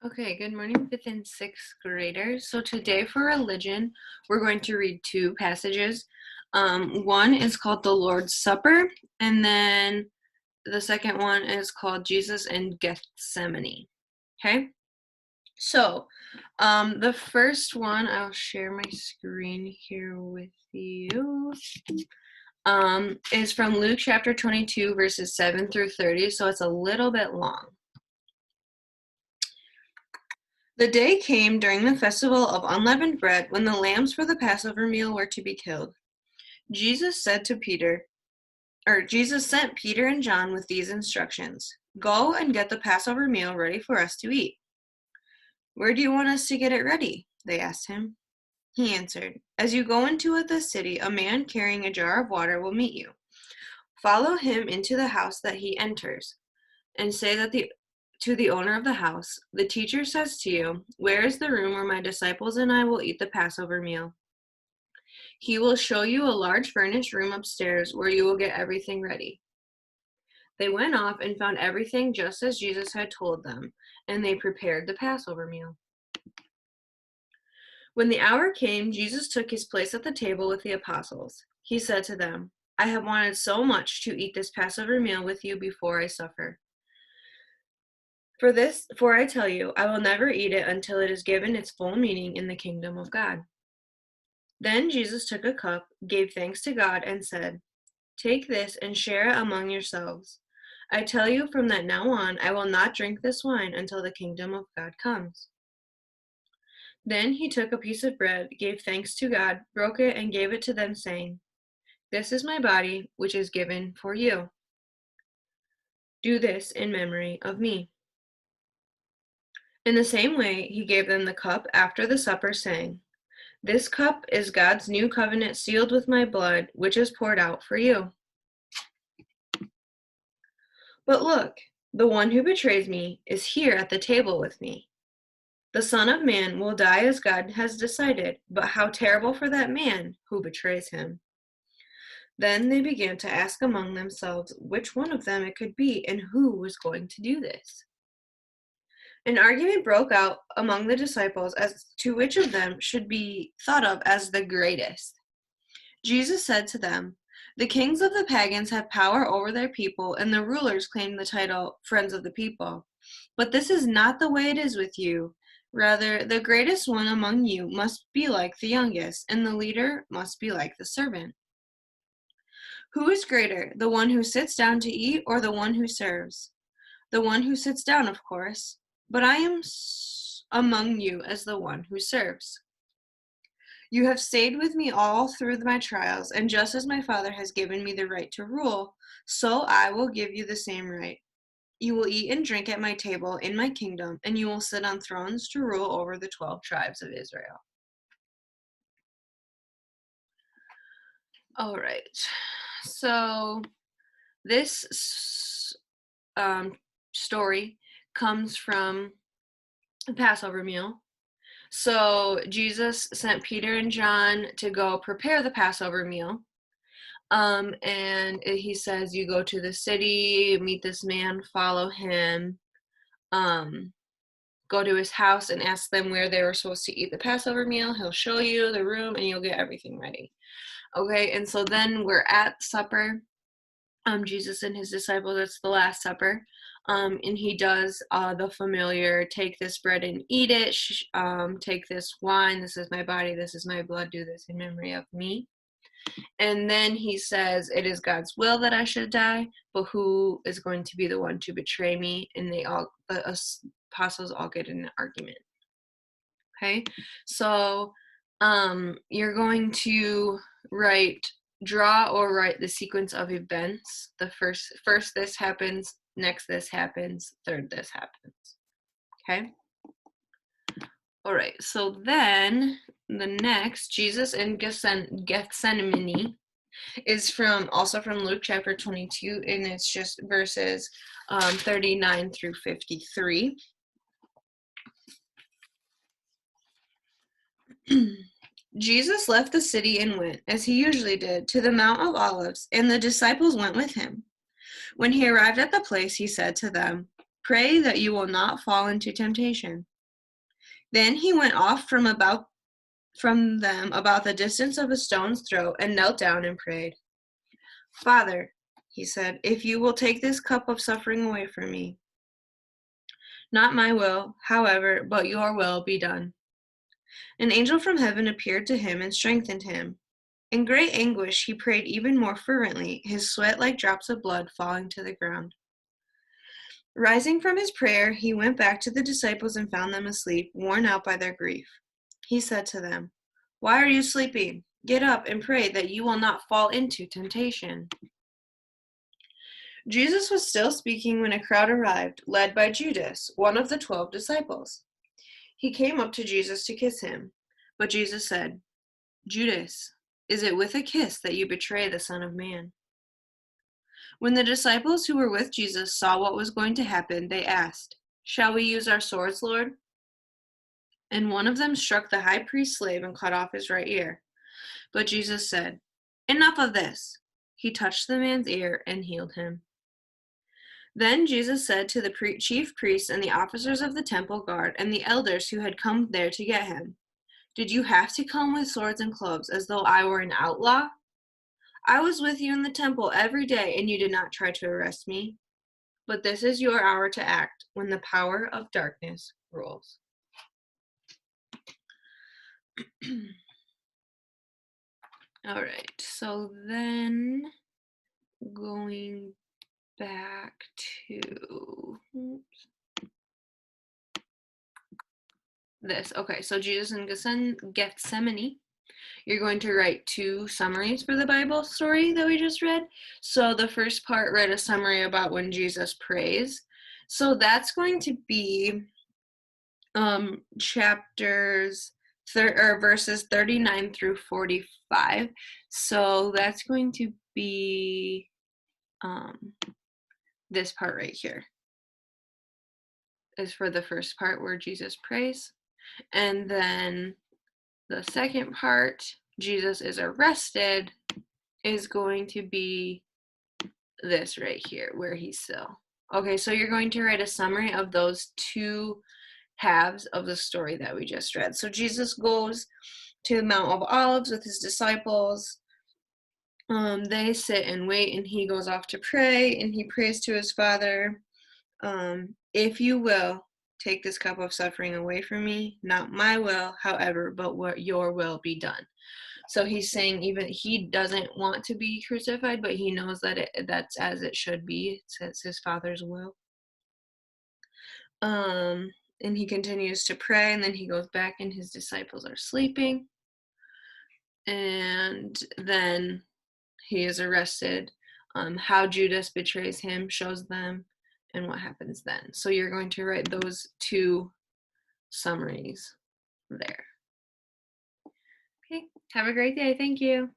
Okay, good morning, fifth and sixth graders. So today for religion, we're going to read two passages. One is called the Lord's Supper, and then the second one is called Jesus in Gethsemane. Okay, so the first one, I'll share my screen here with you, is from Luke chapter 22, verses 7 through 30, so it's a little bit long. The day came during the festival of unleavened bread when the lambs for the Passover meal were to be killed. Jesus sent Peter and John with these instructions. Go and get the Passover meal ready for us to eat. Where do you want us to get it ready? They asked him. He answered, As you go into the city, a man carrying a jar of water will meet you. Follow him into the house that he enters, and say to the owner of the house, the teacher says to you, Where is the room where my disciples and I will eat the Passover meal? He will show you a large furnished room upstairs where you will get everything ready. They went off and found everything just as Jesus had told them, and they prepared the Passover meal. When the hour came, Jesus took his place at the table with the apostles. He said to them, I have wanted so much to eat this Passover meal with you before I suffer. For I tell you, I will never eat it until it is given its full meaning in the kingdom of God. Then Jesus took a cup, gave thanks to God, and said, Take this and share it among yourselves. I tell you, from that now on, I will not drink this wine until the kingdom of God comes. Then he took a piece of bread, gave thanks to God, broke it, and gave it to them, saying, This is my body, which is given for you. Do this in memory of me. In the same way, he gave them the cup after the supper, saying, This cup is God's new covenant sealed with my blood, which is poured out for you. But look, the one who betrays me is here at the table with me. The Son of Man will die as God has decided, but how terrible for that man who betrays him. Then they began to ask among themselves which one of them it could be and who was going to do this. An argument broke out among the disciples as to which of them should be thought of as the greatest. Jesus said to them, The kings of the pagans have power over their people, and the rulers claim the title friends of the people. But this is not the way it is with you. Rather, the greatest one among you must be like the youngest, and the leader must be like the servant. Who is greater, the one who sits down to eat or the one who serves? The one who sits down, of course. But I am among you as the one who serves. You have stayed with me all through my trials, and just as my Father has given me the right to rule, so I will give you the same right. You will eat and drink at my table in my kingdom, and you will sit on thrones to rule over the 12 tribes of Israel. All right. So this story comes from the Passover meal. So Jesus sent Peter and John to go prepare the Passover meal. And he says, you go to the city, meet this man, follow him, go to his house and ask them where they were supposed to eat the Passover meal. He'll show you the room and you'll get everything ready. Okay, and so then we're at supper. Jesus and his disciples, it's the Last Supper. And he does the familiar, take this bread and eat it, take this wine, this is my body, this is my blood, do this in memory of me. And then he says, it is God's will that I should die, but who is going to be the one to betray me? And the apostles all get in an argument. Okay, so you're going to draw or write the sequence of events. The first this happens, next this happens, third this happens. Okay? All right, so then the next, Jesus in Gethsemane, is also from Luke chapter 22, and it's just verses 39 through 53. Jesus left the city and went, as he usually did, to the Mount of Olives, and the disciples went with him. When he arrived at the place, he said to them, Pray that you will not fall into temptation." Then he went off from them about the distance of a stone's throw and knelt down and prayed. "Father," he said, "if you will take this cup of suffering away from me, not my will, however, but your will be done." An angel from heaven appeared to him and strengthened him. In great anguish he prayed even more fervently, his sweat like drops of blood falling to the ground. Rising from his prayer, he went back to the disciples and found them asleep, worn out by their grief. He said to them, "Why are you sleeping? Get up and pray that you will not fall into temptation." Jesus was still speaking when a crowd arrived, led by Judas, one of the 12 disciples. He came up to Jesus to kiss him, but Jesus said, "Judas, is it with a kiss that you betray the Son of Man?" When the disciples who were with Jesus saw what was going to happen, they asked, "Shall we use our swords, Lord?" And one of them struck the high priest's slave and cut off his right ear. But Jesus said, "Enough of this." He touched the man's ear and healed him. Then Jesus said to the chief priests and the officers of the temple guard and the elders who had come there to get him, "Did you have to come with swords and clubs as though I were an outlaw? I was with you in the temple every day, and you did not try to arrest me. But this is your hour to act, when the power of darkness rules." All right, so then going back to this. Okay, so Jesus in Gethsemane. You're going to write 2 summaries for the Bible story that we just read. So the first part, write a summary about when Jesus prays. So that's going to be chapters or verses 39 through 45. So that's going to be this part right here is for the first part where Jesus prays. And then the second part, Jesus is arrested, is going to be this right here where he's still. Okay, so you're going to write a summary of those 2 halves of the story that we just read. So Jesus goes to the Mount of Olives with his disciples. They sit and wait, and he goes off to pray, and he prays to his Father, "If you will, take this cup of suffering away from me, not my will, however, but what your will be done." So he's saying even he doesn't want to be crucified, but he knows that that's as it should be. It's his Father's will. And he continues to pray, and then he goes back, and his disciples are sleeping. And then he is arrested. How Judas betrays him shows them, and what happens then. So you're going to write those 2 summaries there. Okay, have a great day. Thank you.